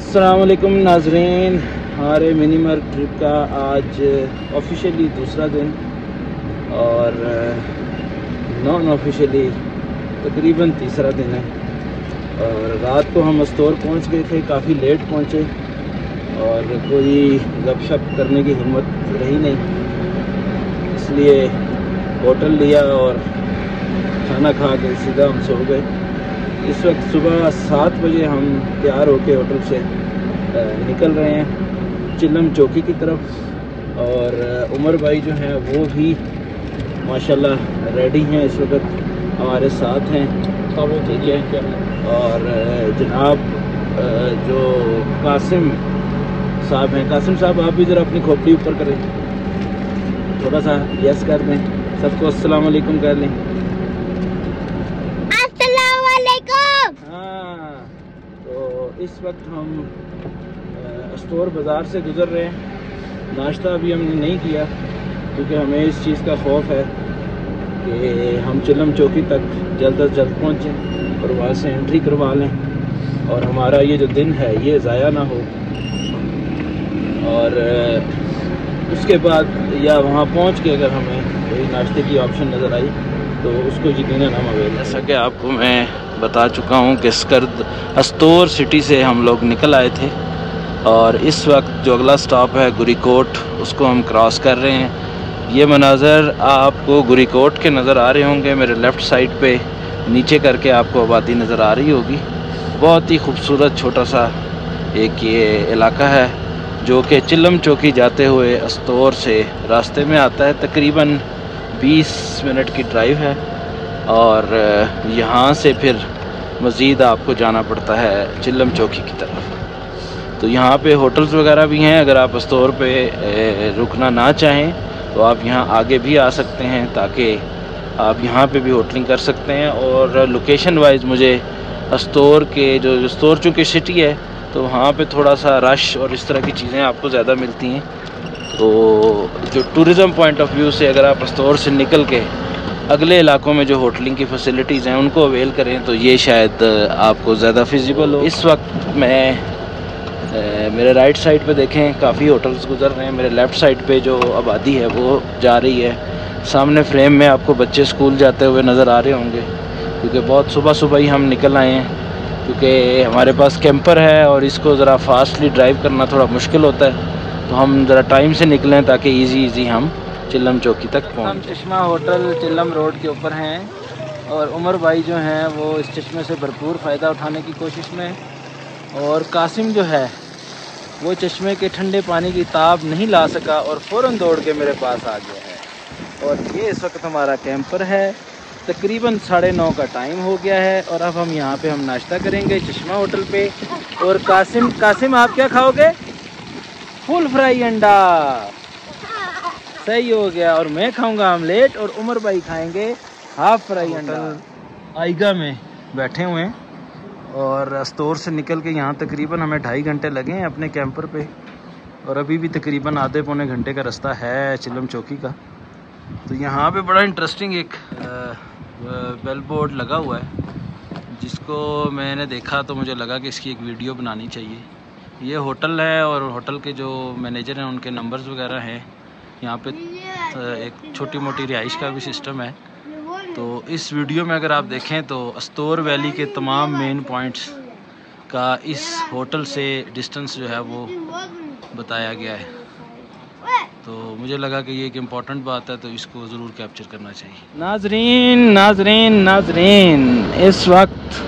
अस्सलाम वालेकुम नाजरीन, हमारे मिनीमर ट्रिप का आज ऑफिशियली दूसरा दिन और नॉन ऑफिशियली तकरीबन तीसरा दिन है। और रात को हम अस्तोर पहुंच गए थे, काफ़ी लेट पहुंचे और कोई गपशप करने की हिम्मत रही नहीं, इसलिए होटल लिया और खाना खा के सीधा हम सो गए। इस वक्त सुबह 7 बजे हम तैयार होके होटल से निकल रहे हैं चिल्लम चौकी की तरफ। और उमर भाई जो हैं वो भी माशाल्लाह रेडी हैं, इस वक्त हमारे साथ हैं। ठीक है। और जनाब जो कासिम साहब हैं, कासिम साहब आप भी ज़रा अपनी खोपड़ी ऊपर करें, थोड़ा सा यस कर दें, सबको अस्सलाम वालेकुम कर लें। हाँ, तो इस वक्त हम अस्तोर बाज़ार से गुज़र रहे हैं। नाश्ता अभी हमने नहीं किया क्योंकि हमें इस चीज़ का खौफ है कि हम चिल्लम चौकी तक जल्द अज जल्द पहुँचें और वहाँ से एंट्री करवा लें और हमारा ये जो दिन है ये ज़ाया ना हो। और उसके बाद या वहाँ पहुँच के अगर हमें कोई नाश्ते की ऑप्शन नज़र आई तो उसको यकीनन हम अवेल। जैसा कि आपको मैं बता चुका हूँ कि स्कर्द अस्तोर सिटी से हम लोग निकल आए थे और इस वक्त जो अगला स्टॉप है गुरीकोट, उसको हम क्रॉस कर रहे हैं। ये मनाज़र आपको गुरीकोट के नज़र आ रहे होंगे। मेरे लेफ़्ट साइड पे नीचे करके आपको आबादी नज़र आ रही होगी। बहुत ही खूबसूरत छोटा सा एक ये इलाका है जो कि चिल्लम चौकी जाते हुए अस्तोर से रास्ते में आता है। तकरीबन 20 मिनट की ड्राइव है और यहाँ से फिर मज़ीद आपको जाना पड़ता है चिल्लम चौकी की तरफ। तो यहाँ पे होटल्स वगैरह भी हैं। अगर आप अस्तोर पे रुकना ना चाहें तो आप यहाँ आगे भी आ सकते हैं ताकि आप यहाँ पे भी होटलिंग कर सकते हैं। और लोकेशन वाइज मुझे अस्तोर के जो अस्तोर चूँकि सिटी है तो वहाँ पे थोड़ा सा रश और इस तरह की चीज़ें आपको ज़्यादा मिलती हैं। तो जो टूरिज़म पॉइंट ऑफ व्यू से अगर आप अस्तोर से निकल के अगले इलाकों में जो होटलिंग की फैसिलिटीज़ हैं उनको अवेल करें तो ये शायद आपको ज़्यादा फिजिबल हो। इस वक्त मैं मेरे राइट साइड पे देखें काफ़ी होटल्स गुजर रहे हैं। मेरे लेफ़्ट साइड पे जो आबादी है वो जा रही है। सामने फ्रेम में आपको बच्चे स्कूल जाते हुए नज़र आ रहे होंगे क्योंकि बहुत सुबह सुबह ही हम निकल आए हैं, क्योंकि हमारे पास कैंपर है और इसको ज़रा फास्टली ड्राइव करना थोड़ा मुश्किल होता है। तो हम ज़रा टाइम से निकलें ताकि इजी हम चिल्लम चौकी तक पहुँच। हम चश्मा होटल चिल्लम रोड के ऊपर हैं और उमर भाई जो हैं वो इस चश्मे से भरपूर फ़ायदा उठाने की कोशिश में, और कासिम जो है वो चश्मे के ठंडे पानी की ताब नहीं ला सका और फ़ौरन दौड़ के मेरे पास आ गया है। और ये इस वक्त हमारा कैंपर है। तकरीबन 9:30 का टाइम हो गया है और अब हम यहाँ पे हम नाश्ता करेंगे चश्मा होटल पे। और कासिम आप क्या खाओगे? फुल फ्राई अंडा, सही हो गया। और मैं खाऊंगा आमलेट और उमर भाई खाएंगे हाफ फ्राई अंडा। आइगा में बैठे हुए हैं और अस्तोर से निकल के यहाँ तकरीबन हमें 2.5 घंटे लगे हैं अपने कैंपर पे और अभी भी तकरीबन आधे पौने घंटे का रास्ता है चिल्लम चौकी का। तो यहाँ पे बड़ा इंटरेस्टिंग एक बेल बोर्ड लगा हुआ है जिसको मैंने देखा तो मुझे लगा कि इसकी एक वीडियो बनानी चाहिए। ये होटल है और होटल के जो मैनेजर हैं उनके नंबर्स वगैरह हैं। यहाँ पे एक छोटी मोटी रिहाइश का भी सिस्टम है। तो इस वीडियो में अगर आप देखें तो अस्तोर वैली के तमाम मेन पॉइंट्स का इस होटल से डिस्टेंस जो है वो बताया गया है। तो मुझे लगा कि ये एक इम्पॉर्टेंट बात है तो इसको ज़रूर कैप्चर करना चाहिए। नाजरीन इस वक्त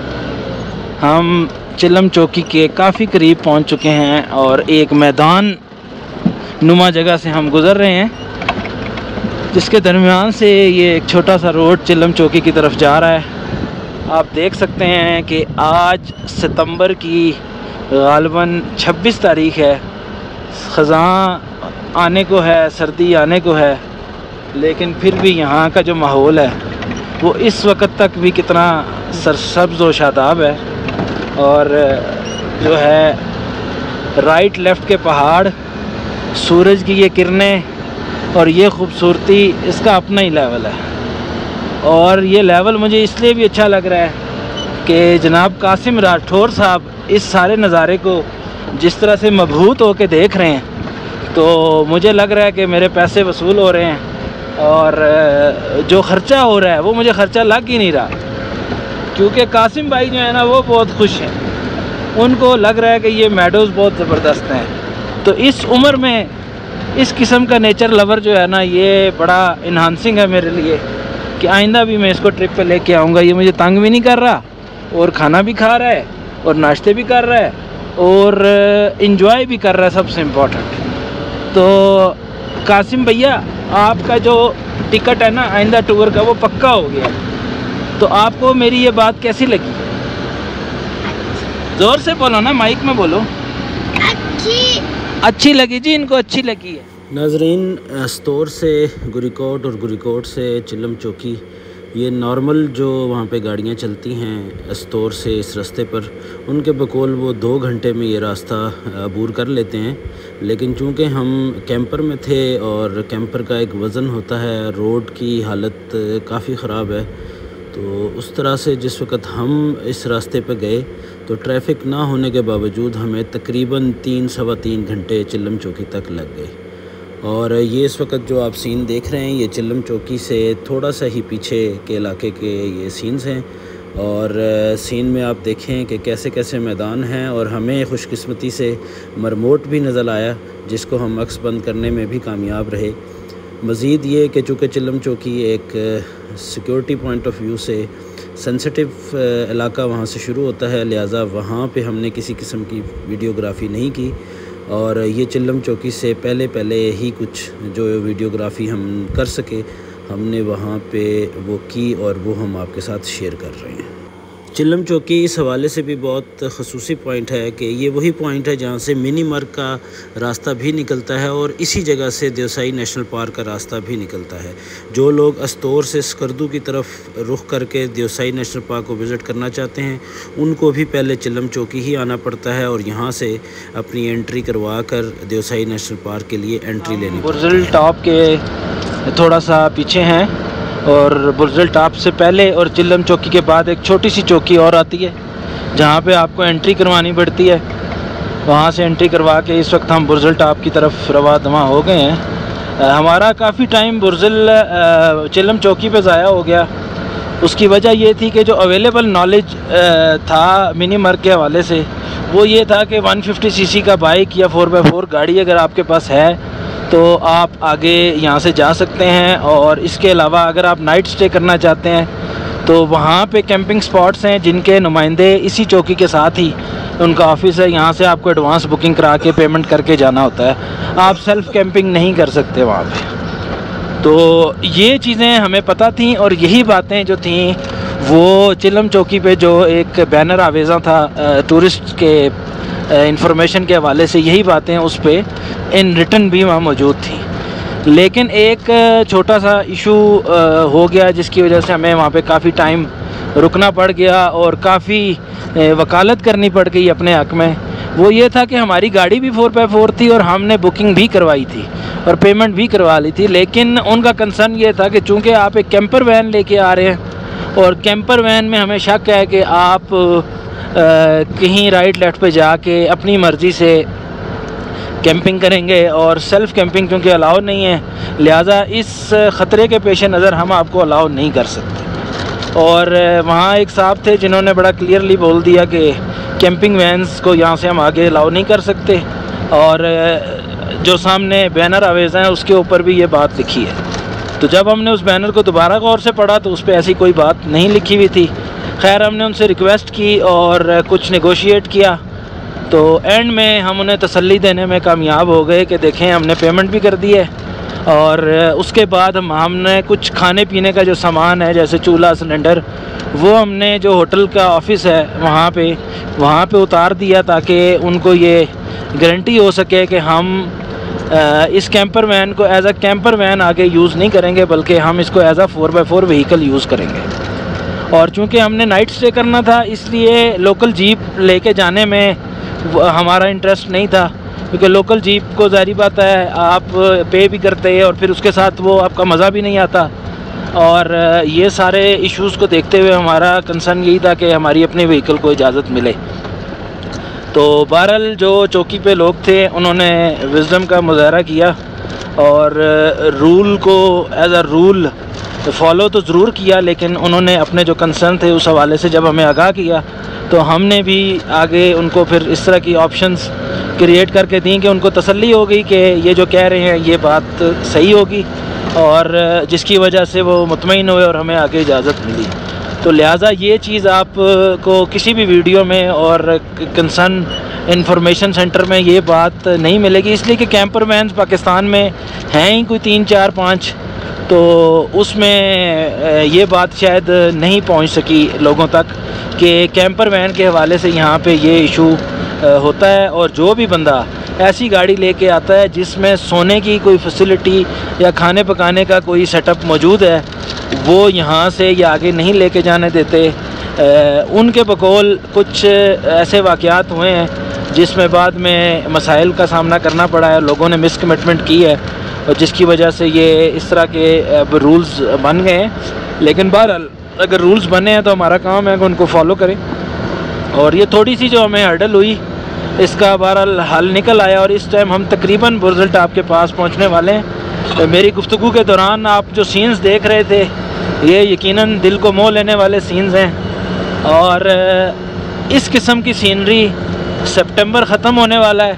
हम चिल्लम चौकी के काफ़ी करीब पहुंच चुके हैं और एक मैदान नुमा जगह से हम गुज़र रहे हैं जिसके दरमियान से ये एक छोटा सा रोड चिल्लम चौकी की तरफ जा रहा है। आप देख सकते हैं कि आज सितंबर की गालिबन 26 तारीख़ है। ख़ज़ां आने को है, सर्दी आने को है, लेकिन फिर भी यहाँ का जो माहौल है वो इस वक्त तक भी कितना सरसब्ज़ व शादाब है। और जो है राइट लेफ़्ट के पहाड़, सूरज की ये किरणें और ये खूबसूरती, इसका अपना ही लेवल है। और ये लेवल मुझे इसलिए भी अच्छा लग रहा है कि जनाब कासिम राठौर साहब इस सारे नज़ारे को जिस तरह से मबहूत होके देख रहे हैं, तो मुझे लग रहा है कि मेरे पैसे वसूल हो रहे हैं और जो ख़र्चा हो रहा है वो मुझे ख़र्चा लग ही नहीं रहा, क्योंकि कासिम भाई जो है ना वो बहुत खुश हैं, उनको लग रहा है कि ये मेडोज़ बहुत ज़बरदस्त हैं। तो इस उम्र में इस किस्म का नेचर लवर जो है ना, ये बड़ा इन्हांसिंग है मेरे लिए कि आइंदा भी मैं इसको ट्रिप पे लेके आऊँगा। ये मुझे तंग भी नहीं कर रहा और खाना भी खा रहा है और नाश्ते भी कर रहा है और इन्जॉय भी कर रहा है, सबसे इम्पोर्टेंट। तो कासिम भैया, आपका जो टिकट है ना आइंदा टूर का, वो पक्का हो गया। तो आपको मेरी ये बात कैसी लगी? ज़ोर से बोलो ना, माइक में बोलो। अच्छी लगी जी, इनको अच्छी लगी है। नाजरीन, स्टोर से गुरीकोट और गुरीकोट से चिल्लम चौकी, ये नॉर्मल जो वहाँ पे गाड़ियाँ चलती हैं स्टोर से इस रास्ते पर, उनके बकौल वो 2 घंटे में ये रास्ता अबूर कर लेते हैं। लेकिन चूँकि हम कैंपर में थे और कैंपर का एक वज़न होता है, रोड की हालत काफ़ी ख़राब है, तो उस तरह से जिस वक़्त हम इस रास्ते पर गए तो ट्रैफिक ना होने के बावजूद हमें तकरीबन 3-3.25 घंटे चिल्लम चौकी तक लग गए। और ये इस वक्त जो आप सीन देख रहे हैं, ये चिल्लम चौकी से थोड़ा सा ही पीछे के इलाके के ये सीन्स हैं। और सीन में आप देखें कि कैसे कैसे मैदान हैं, और हमें खुशकिस्मती से मरमोट भी नज़र आया जिसको हम अक्स बंद करने में भी कामयाब रहे। मज़ीद ये कि चूँकि चिल्लम चौकी एक सिक्योरिटी पॉइंट ऑफ व्यू से सेंसिटिव इलाका वहाँ से शुरू होता है, लिहाजा वहाँ पे हमने किसी किस्म की वीडियोग्राफ़ी नहीं की। और ये चिल्लम चौकी से पहले ही कुछ जो वीडियोग्राफ़ी हम कर सके हमने वहाँ पे वो की, और वो हम आपके साथ शेयर कर रहे हैं। चिल्लम चौकी इस हवाले से भी बहुत ख़ुसूसी पॉइंट है कि ये वही पॉइंट है जहाँ से मिनी मर्ग का रास्ता भी निकलता है, और इसी जगह से देवसाई नेशनल पार्क का रास्ता भी निकलता है। जो लोग अस्तोर से स्कर्दू की तरफ रुख करके देवसाई नेशनल पार्क को विज़िट करना चाहते हैं, उनको भी पहले चिल्लम चौकी ही आना पड़ता है और यहाँ से अपनी एंट्री करवा कर देवसाई नेशनल पार्क के लिए एंट्री लेनी। बुर्ज़िल टॉप के थोड़ा सा पीछे हैं, और बुर्ज़िल टॉप से पहले और चिल्लम चौकी के बाद एक छोटी सी चौकी और आती है जहाँ पे आपको एंट्री करवानी पड़ती है। वहाँ से एंट्री करवा के इस वक्त हम बुर्ज़िल टॉप की तरफ रवा दवा हो गए हैं। हमारा काफ़ी टाइम बुर्ज़िल चिल्लम चौकी पे ज़ाया हो गया। उसकी वजह ये थी कि जो अवेलेबल नॉलेज था मिनी मर्ग के हवाले से, वो ये था कि 150 सीसी का बाइक या 4x4 गाड़ी अगर आपके पास है तो आप आगे यहाँ से जा सकते हैं। और इसके अलावा अगर आप नाइट स्टे करना चाहते हैं तो वहाँ पे कैंपिंग स्पॉट्स हैं जिनके नुमाइंदे इसी चौकी के साथ ही उनका ऑफिस है। यहाँ से आपको एडवांस बुकिंग करा के पेमेंट करके जाना होता है, आप सेल्फ़ कैंपिंग नहीं कर सकते वहाँ पे। तो ये चीज़ें हमें पता थी, और यही बातें जो थीं वो चिल्लम चौकी पे जो एक बैनर आवेज़ा था टूरिस्ट के इंफॉर्मेशन के हवाले से, यही बातें उस पर इन रिटन भी वहाँ मौजूद थी। लेकिन एक छोटा सा इशू हो गया जिसकी वजह से हमें वहाँ पे काफ़ी टाइम रुकना पड़ गया और काफ़ी वकालत करनी पड़ गई अपने हक़ में। वो ये था कि हमारी गाड़ी भी 4x4 थी और हमने बुकिंग भी करवाई थी और पेमेंट भी करवा ली थी। लेकिन उनका कंसर्न ये था कि चूँकि आप एक कैंपर वैन लेके आ रहे हैं और कैंपर वैन में हमें शक है कि आप कहीं राइट लेफ़्ट पे जाके अपनी मर्ज़ी से कैंपिंग करेंगे, और सेल्फ़ कैंपिंग क्योंकि अलाउ नहीं है, लिहाजा इस ख़तरे के पेश नज़र हम आपको अलाउ नहीं कर सकते। और वहाँ एक साहब थे जिन्होंने बड़ा क्लियरली बोल दिया कि कैंपिंग वैन्स को यहाँ से हम आगे अलाउ नहीं कर सकते, और जो सामने बैनर आवेज़ हैं उसके ऊपर भी ये बात लिखी है। तो जब हमने उस बैनर को दोबारा गौर से पढ़ा तो उस पर ऐसी कोई बात नहीं लिखी हुई थी। खैर, हमने उनसे रिक्वेस्ट की और कुछ नेगोशिएट किया, तो एंड में हम उन्हें तसल्ली देने में कामयाब हो गए कि देखें हमने पेमेंट भी कर दी है, और उसके बाद हमने कुछ खाने पीने का जो सामान है जैसे चूल्हा सिलेंडर, वो हमने जो होटल का ऑफ़िस है वहाँ पे उतार दिया ताकि उनको ये गारंटी हो सके कि हम इस कैंपर वैन को एज़ अ कैंपर वैन आगे यूज़ नहीं करेंगे, बल्कि हम इसको as a 4x4 vehicle use करेंगे। और चूँकि हमने नाइट स्टे करना था इसलिए लोकल जीप लेके जाने में हमारा इंटरेस्ट नहीं था, क्योंकि लोकल जीप को ज़ाहिर बात है आप पे भी करते हैं और फिर उसके साथ वो आपका मज़ा भी नहीं आता। और ये सारे इश्यूज़ को देखते हुए हमारा कंसर्न यही था कि हमारी अपने व्हीकल को इजाज़त मिले। तो बहरहाल जो चौकी पे लोग थे उन्होंने विज़डम का मुजाहरा किया और रूल को एज अ रूल फॉलो तो ज़रूर किया, लेकिन उन्होंने अपने जो कंसर्न थे उस हवाले से जब हमें आगाह किया तो हमने भी आगे उनको फिर इस तरह की ऑप्शंस क्रिएट करके दी कि उनको तसल्ली हो गई कि ये जो कह रहे हैं ये बात सही होगी, और जिसकी वजह से वो मुतमईन हुए और हमें आगे इजाज़त मिली। तो लिहाजा ये चीज़ आप को किसी भी वीडियो में और कंसर्न इंफॉर्मेशन सेंटर में ये बात नहीं मिलेगी, इसलिए कि कैंपर वैन्स पाकिस्तान में हैं ही कोई 3 4 5, तो उसमें ये बात शायद नहीं पहुंच सकी लोगों तक कि कैंपर वैन के हवाले से यहाँ पे ये इशू होता है। और जो भी बंदा ऐसी गाड़ी लेके आता है जिसमें सोने की कोई फैसिलिटी या खाने पकाने का कोई सेटअप मौजूद है, वो यहाँ से ये आगे नहीं लेके जाने देते। उनके बकौल कुछ ऐसे वाक़यात हुए हैं जिसमें बाद में मसाइल का सामना करना पड़ा है, लोगों ने मिसकमिटमेंट की है और जिसकी वजह से ये इस तरह के रूल्स बन गए हैं। लेकिन बहरहाल अगर रूल्स बने हैं तो हमारा काम है कि उनको फॉलो करें, और ये थोड़ी सी जो हमें हर्डल हुई इसका बहरहाल हल निकल आया और इस टाइम हम तकरीबन रिज़ल्ट आपके पास पहुंचने वाले हैं। तो मेरी गुफ्तगू के दौरान आप जो सीन्स देख रहे थे ये यकीनन दिल को मोह लेने वाले सीन्स हैं, और इस किस्म की सीनरी सितंबर ख़त्म होने वाला है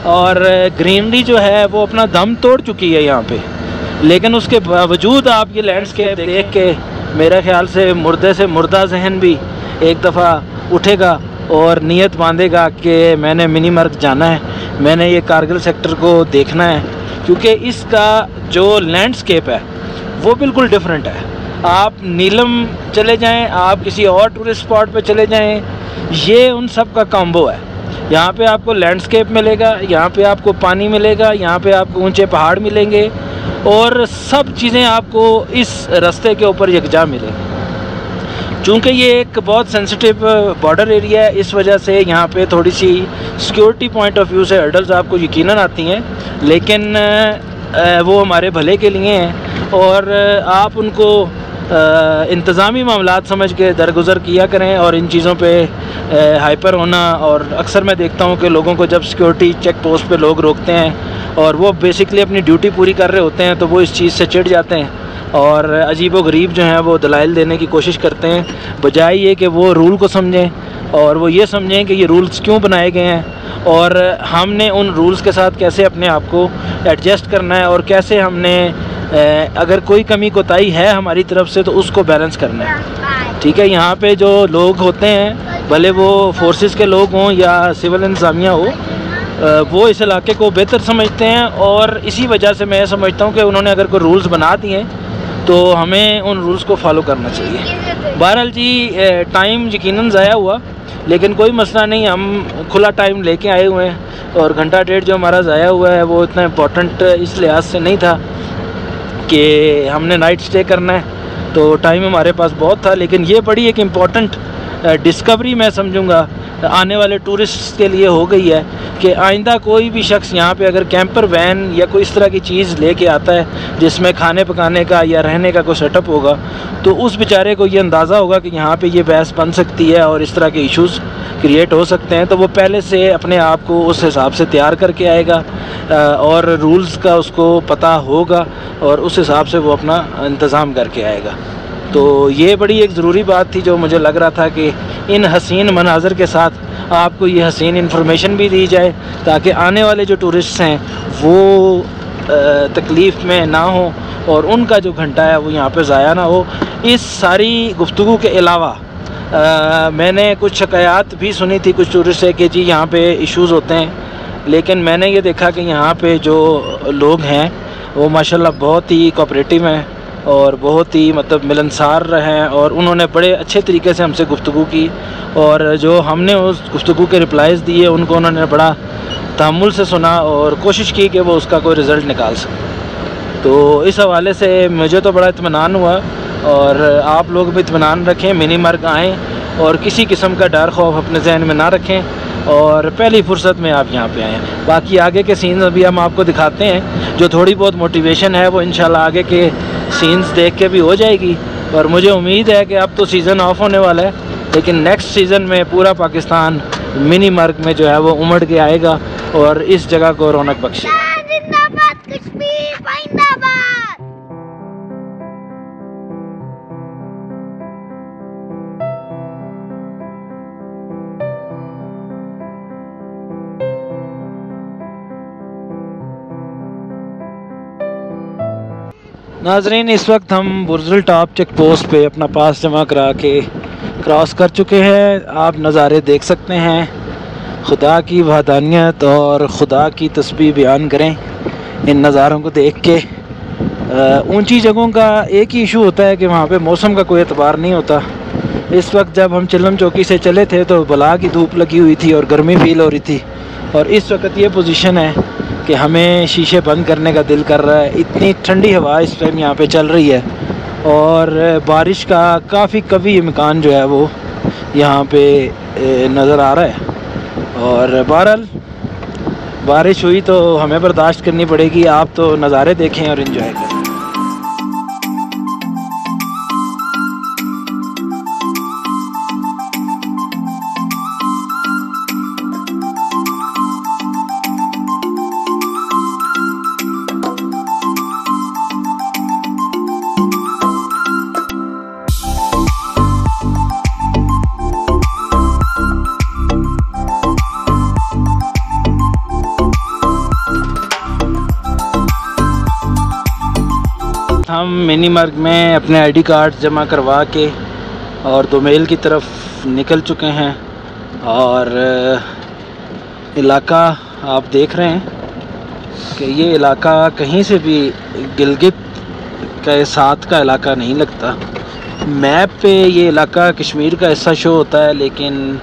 और ग्रीनरी जो है वो अपना दम तोड़ चुकी है यहाँ पे, लेकिन उसके बावजूद आप ये लैंडस्केप देख के मेरे ख़्याल से मुर्दा जहन भी एक दफ़ा उठेगा और नीयत बांधेगा कि मैंने मिनी मर्ग जाना है, मैंने ये कारगिल सेक्टर को देखना है, क्योंकि इसका जो लैंडस्केप है वो बिल्कुल डिफरेंट है। आप नीलम चले जाएं, आप किसी और टूरिस्ट स्पॉट पे चले जाएं, ये उन सब का कॉम्बो है। यहाँ पे आपको लैंडस्केप मिलेगा, यहाँ पे आपको पानी मिलेगा, यहाँ पे आपको ऊंचे पहाड़ मिलेंगे और सब चीज़ें आपको इस रास्ते के ऊपर यकजा मिलेंगी। चूँकि ये एक बहुत सेंसिटिव बॉर्डर एरिया है, इस वजह से यहाँ पे थोड़ी सी सिक्योरिटी पॉइंट ऑफ व्यू से हर्डल्स आपको यकीनन आती हैं, लेकिन वो हमारे भले के लिए हैं और आप उनको इंतज़ामी मामलात समझ के दरगुज़र किया करें और इन चीज़ों पे हाइपर होना। और अक्सर मैं देखता हूँ कि लोगों को जब सिक्योरिटी चेक पोस्ट पे लोग रोकते हैं और वो बेसिकली अपनी ड्यूटी पूरी कर रहे होते हैं तो वो इस चीज़ से चिढ़ जाते हैं और अजीबो-गरीब जो हैं वो दलाइल देने की कोशिश करते हैं, बजाय ये कि वो रूल को समझें और वो ये समझें कि ये रूल्स क्यों बनाए गए हैं और हमने उन रूल्स के साथ कैसे अपने आप को एडजस्ट करना है और कैसे हमने अगर कोई कमी कोताही है हमारी तरफ से तो उसको बैलेंस करना है। ठीक है, यहाँ पे जो लोग होते हैं भले वो फोर्सेस के लोग हों या सिविल इंतज़ामिया हो, वो इस इलाके को बेहतर समझते हैं और इसी वजह से मैं समझता हूँ कि उन्होंने अगर कोई रूल्स बना दिए तो हमें उन रूल्स को फॉलो करना चाहिए। बहरहाल जी टाइम यकीनन ज़ाया हुआ, लेकिन कोई मसला नहीं, हम खुला टाइम लेके आए हुए हैं और घंटा डेढ़ जो हमारा ज़ाया हुआ है वो इतना इम्पोर्टेंट इस लिहाज से नहीं था कि हमने नाइट स्टे करना है, तो टाइम हमारे पास बहुत था। लेकिन ये बड़ी एक इम्पॉर्टेंट डिस्कवरी मैं समझूंगा आने वाले टूरिस्ट के लिए हो गई है कि आइंदा कोई भी शख्स यहाँ पे अगर कैंपर वैन या कोई इस तरह की चीज़ लेके आता है जिसमें खाने पकाने का या रहने का कोई सेटअप होगा तो उस बेचारे को ये अंदाज़ा होगा कि यहाँ पे ये बहस बन सकती है और इस तरह के इश्यूज़ क्रिएट हो सकते हैं, तो वो पहले से अपने आप को उस हिसाब से तैयार करके आएगा और रूल्स का उसको पता होगा और उस हिसाब से वो अपना इंतज़ाम करके आएगा। तो ये बड़ी एक ज़रूरी बात थी जो मुझे लग रहा था कि इन हसीन मनाज़र के साथ आपको ये हसीन इन्फॉर्मेशन भी दी जाए ताकि आने वाले जो टूरिस्ट हैं वो तकलीफ़ में ना हो और उनका जो घंटा है वो यहाँ पे ज़ाया ना हो। इस सारी गुफ्तगू के अलावा मैंने कुछ शिकायत भी सुनी थी कुछ टूरिस्ट से कि जी यहाँ पे इश्यूज़ होते हैं, लेकिन मैंने ये देखा कि यहाँ पे जो लोग हैं वो माशाल्लाह बहुत ही कोऑपरेटिव हैं और बहुत ही मतलब मिलनसार हैं और उन्होंने बड़े अच्छे तरीके से हमसे गुफ्तगू की और जो हमने उस गुफ्तगू के रिप्लाइज़ दिए उनको उन्होंने बड़ा तहम्मुल से सुना और कोशिश की कि वो उसका कोई रिज़ल्ट निकाल सकें। तो इस हवाले से मुझे तो बड़ा इत्मीनान हुआ और आप लोग भी इत्मीनान रखें, मिनी मर्ग आएँ और किसी किस्म का डर खौफ अपने जहन में ना रखें और पहली फ़ुर्सत में आप यहाँ पे आएँ। बाकी आगे के सीन्स अभी हम आपको दिखाते हैं, जो थोड़ी बहुत मोटिवेशन है वो इंशाल्लाह आगे के सीन्स देख के भी हो जाएगी और मुझे उम्मीद है कि अब तो सीज़न ऑफ होने वाला है लेकिन नेक्स्ट सीज़न में पूरा पाकिस्तान मिनी मर्ग में जो है वो उमड़ के आएगा और इस जगह को रौनक बख्शेगा। जिंदाबाद कश्मीर, जिंदाबाद। नाजरीन, इस वक्त हम बुर्जुल टॉप चेक पोस्ट पे अपना पास जमा करा के क्रॉस कर चुके हैं। आप नज़ारे देख सकते हैं। खुदा की वहदानियत और खुदा की तस्बीह बयान करें इन नज़ारों को देख के। ऊंची जगहों का एक ही इशू होता है कि वहाँ पे मौसम का कोई एतबार नहीं होता। इस वक्त जब हम चिल्लम चौकी से चले थे तो बला की धूप लगी हुई थी और गर्मी फील हो रही थी, और इस वक्त ये पोजीशन है कि हमें शीशे बंद करने का दिल कर रहा है। इतनी ठंडी हवा इस टाइम यहाँ पे चल रही है और बारिश का काफ़ी कभी इम्कान जो है वो यहाँ पे नज़र आ रहा है। और बहरहाल बारिश हुई तो हमें बर्दाश्त करनी पड़ेगी। आप तो नज़ारे देखें और इन्जॉय करें। हम मिनी मर्ग में अपने आईडी कार्ड जमा करवा के और दोमेल की तरफ निकल चुके हैं। और इलाका आप देख रहे हैं कि ये इलाका कहीं से भी गिलगित के साथ का इलाका नहीं लगता। मैप पे ये इलाका कश्मीर का हिस्सा शो होता है, लेकिन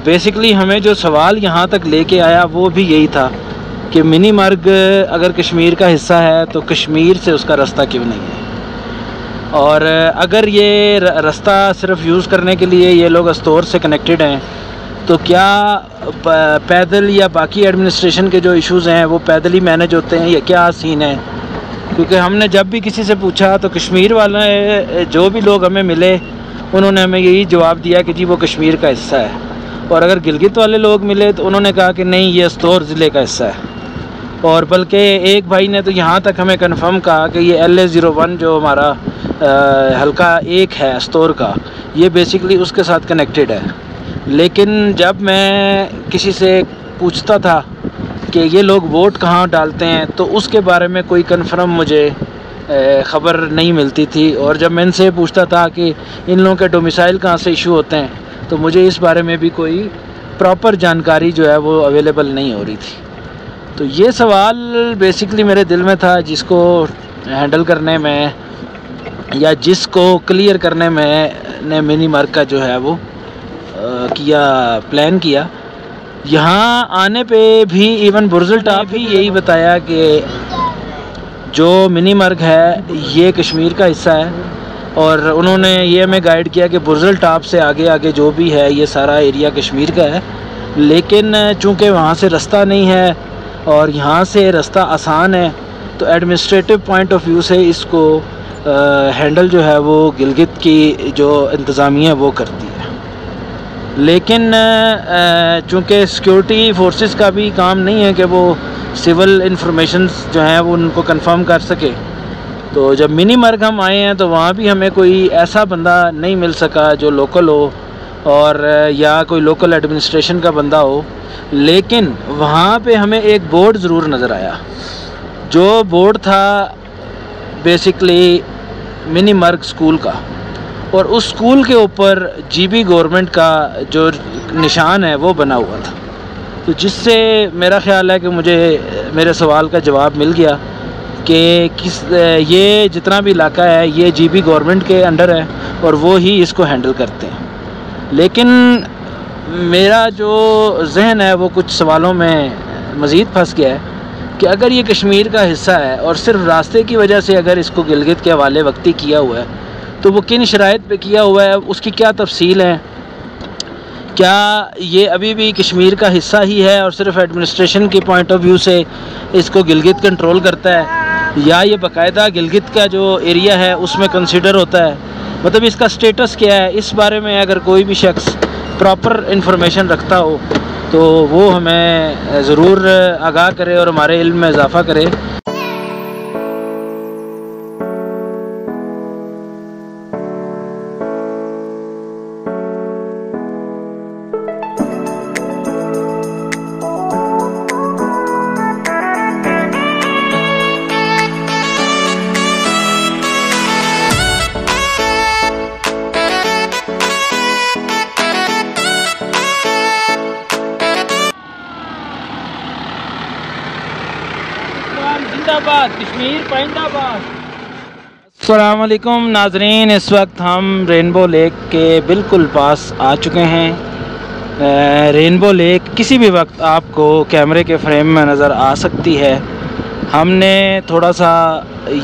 बेसिकली हमें जो सवाल यहाँ तक लेके आया वो भी यही था कि मिनी मर्ग अगर कश्मीर का हिस्सा है तो कश्मीर से उसका रास्ता क्यों नहीं है। और अगर ये रास्ता सिर्फ यूज़ करने के लिए ये लोग अस्तोर से कनेक्टेड हैं तो क्या पैदल या बाकी एडमिनिस्ट्रेशन के जो इश्यूज़ हैं वो पैदल ही मैनेज होते हैं या क्या सीन है? क्योंकि हमने जब भी किसी से पूछा तो कश्मीर वाले जो भी लोग हमें मिले उन्होंने हमें यही जवाब दिया कि जी वो कश्मीर का हिस्सा है। और अगर गिलगित वाले लोग मिले तो उन्होंने कहा कि नहीं, ये अस्तोर ज़िले का हिस्सा है। और बल्कि एक भाई ने तो यहाँ तक हमें कंफर्म कहा कि ये LA-01 जो हमारा हल्का एक है अस्तोर का, ये बेसिकली उसके साथ कनेक्टेड है। लेकिन जब मैं किसी से पूछता था कि ये लोग वोट कहाँ डालते हैं तो उसके बारे में कोई कंफर्म मुझे ख़बर नहीं मिलती थी। और जब मैं इनसे पूछता था कि इन लोगों के डोमिसाइल कहाँ से इशू होते हैं तो मुझे इस बारे में भी कोई प्रॉपर जानकारी जो है वो अवेलेबल नहीं हो रही थी। तो ये सवाल बेसिकली मेरे दिल में था, जिसको हैंडल करने में या जिसको क्लियर करने में ने मिनी मर्ग का जो है वो प्लान किया। यहाँ आने पे भी इवन बुर्जुल टॉप भी यही बताया कि जो मिनी मर्ग है ये कश्मीर का हिस्सा है। और उन्होंने ये हमें गाइड किया कि बुर्जुल टॉप से आगे आगे जो भी है ये सारा एरिया कश्मीर का है। लेकिन चूँकि वहाँ से रास्ता नहीं है और यहाँ से रास्ता आसान है तो एडमिनिस्ट्रेटिव पॉइंट ऑफ व्यू से इसको हैंडल जो है वो गिलगित की जो इंतज़ामिया वो करती है। लेकिन चूँकि सिक्योरिटी फोर्सेस का भी काम नहीं है कि वो सिविल इंफॉर्मेशन जो हैं वो उनको कंफर्म कर सके, तो जब मिनी मर्ग हम आए हैं तो वहाँ भी हमें कोई ऐसा बंदा नहीं मिल सका जो लोकल हो और या कोई लोकल एडमिनिस्ट्रेशन का बंदा हो। लेकिन वहाँ पे हमें एक बोर्ड ज़रूर नज़र आया, जो बोर्ड था बेसिकली मिनी मर्ग स्कूल का, और उस स्कूल के ऊपर GB गवर्नमेंट का जो निशान है वो बना हुआ था। तो जिससे मेरा ख़्याल है कि मुझे मेरे सवाल का जवाब मिल गया कि ये जितना भी इलाका है ये GB गवर्नमेंट के अंडर है और वो ही इसको हैंडल करते हैं। लेकिन मेरा जो जहन है वो कुछ सवालों में मज़ीद फंस गया है कि अगर ये कश्मीर का हिस्सा है और सिर्फ रास्ते की वजह से अगर इसको गिलगित के हवाले वक्ती किया हुआ है तो वो किन शराइत पे किया हुआ है, उसकी क्या तफसील है? क्या ये अभी भी कश्मीर का हिस्सा ही है और सिर्फ एडमिनिस्ट्रेशन के पॉइंट ऑफ व्यू से इसको गिलगित कंट्रोल करता है, या ये बाकायदा गिलगित का जो एरिया है उसमें कंसिडर होता है? मतलब इसका स्टेटस क्या है? इस बारे में अगर कोई भी शख्स प्रॉपर इन्फॉर्मेशन रखता हो तो वो हमें ज़रूर आगाह करे और हमारे इल्म में इजाफ़ा करे। जिंदाबाद कश्मीर पाइंदाबाद। अस्सलाम वालेकुम नाजरीन, इस वक्त हम रेनबो लेक के बिल्कुल पास आ चुके हैं। रेनबो लेक किसी भी वक्त आपको कैमरे के फ्रेम में नज़र आ सकती है। हमने थोड़ा सा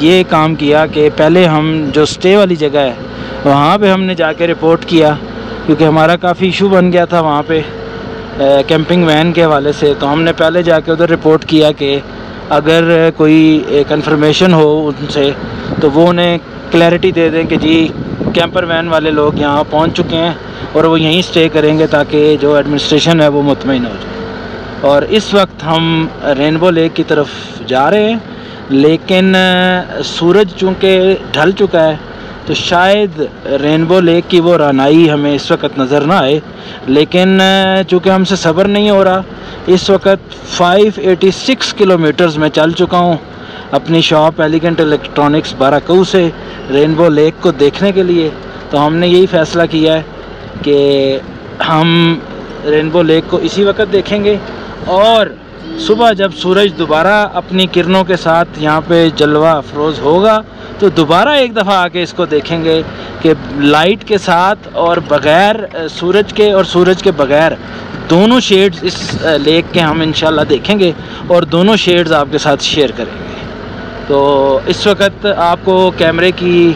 ये काम किया कि पहले हम जो स्टे वाली जगह है वहाँ पे हमने जाके रिपोर्ट किया, क्योंकि हमारा काफ़ी इशू बन गया था वहाँ पे कैंपिंग वैन के हवाले से। तो हमने पहले जाके उधर रिपोर्ट किया कि अगर कोई कंफर्मेशन हो उनसे तो वो उन्हें क्लैरिटी दे दें कि जी कैंपर वैन वाले लोग यहाँ पहुँच चुके हैं और वो यहीं स्टे करेंगे, ताकि जो एडमिनिस्ट्रेशन है वो मुतमईन हो जाए। और इस वक्त हम रेनबो लेक की तरफ जा रहे हैं, लेकिन सूरज चूँकि ढल चुका है तो शायद रेनबो लेक की वो रानाई हमें इस वक्त नज़र ना आए। लेकिन चूँकि हमसे सब्र नहीं हो रहा, इस वक्त 586 किलोमीटर्स में चल चुका हूँ अपनी शॉप एलिगेंट इलेक्ट्रॉनिक्स बाराकऊ से रेनबो लेक को देखने के लिए। तो हमने यही फ़ैसला किया है कि हम रेनबो लेक को इसी वक्त देखेंगे और सुबह जब सूरज दोबारा अपनी किरणों के साथ यहाँ पे जलवा अफरोज़ होगा तो दोबारा एक दफ़ा आके इसको देखेंगे कि लाइट के साथ और बग़ैर सूरज के और सूरज के बग़ैर दोनों शेड्स इस लेक के हम इंशाल्लाह देखेंगे और दोनों शेड्स आपके साथ शेयर करेंगे। तो इस वक्त आपको कैमरे की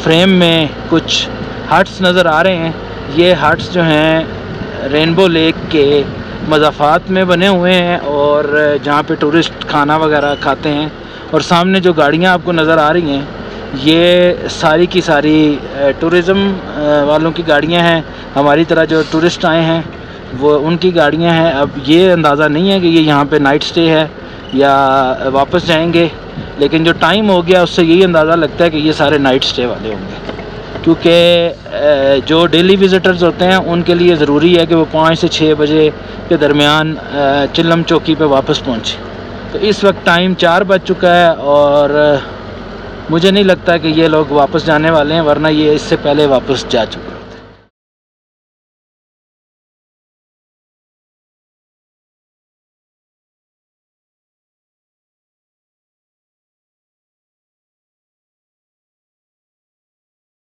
फ्रेम में कुछ हट्स नज़र आ रहे हैं। ये हट्स जो हैं रेनबो लेक के मज़ाफ़ात में बने हुए हैं और जहाँ पे टूरिस्ट खाना वगैरह खाते हैं। और सामने जो गाड़ियाँ आपको नज़र आ रही हैं ये सारी की सारी टूरिज़म वालों की गाड़ियाँ हैं। हमारी तरह जो टूरिस्ट आए हैं वो उनकी गाड़ियाँ हैं। अब ये अंदाज़ा नहीं है कि ये यहाँ पे नाइट स्टे है या वापस जाएंगे, लेकिन जो टाइम हो गया उससे यही अंदाज़ा लगता है कि ये सारे नाइट स्टे वाले होंगे, क्योंकि जो डेली विज़िटर्स होते हैं उनके लिए ज़रूरी है कि वो 5 से 6 बजे के दरमियान चिल्लम चौकी पे वापस पहुँचे। तो इस वक्त टाइम 4 बज चुका है और मुझे नहीं लगता कि ये लोग वापस जाने वाले हैं, वरना ये इससे पहले वापस जा चुके हैं।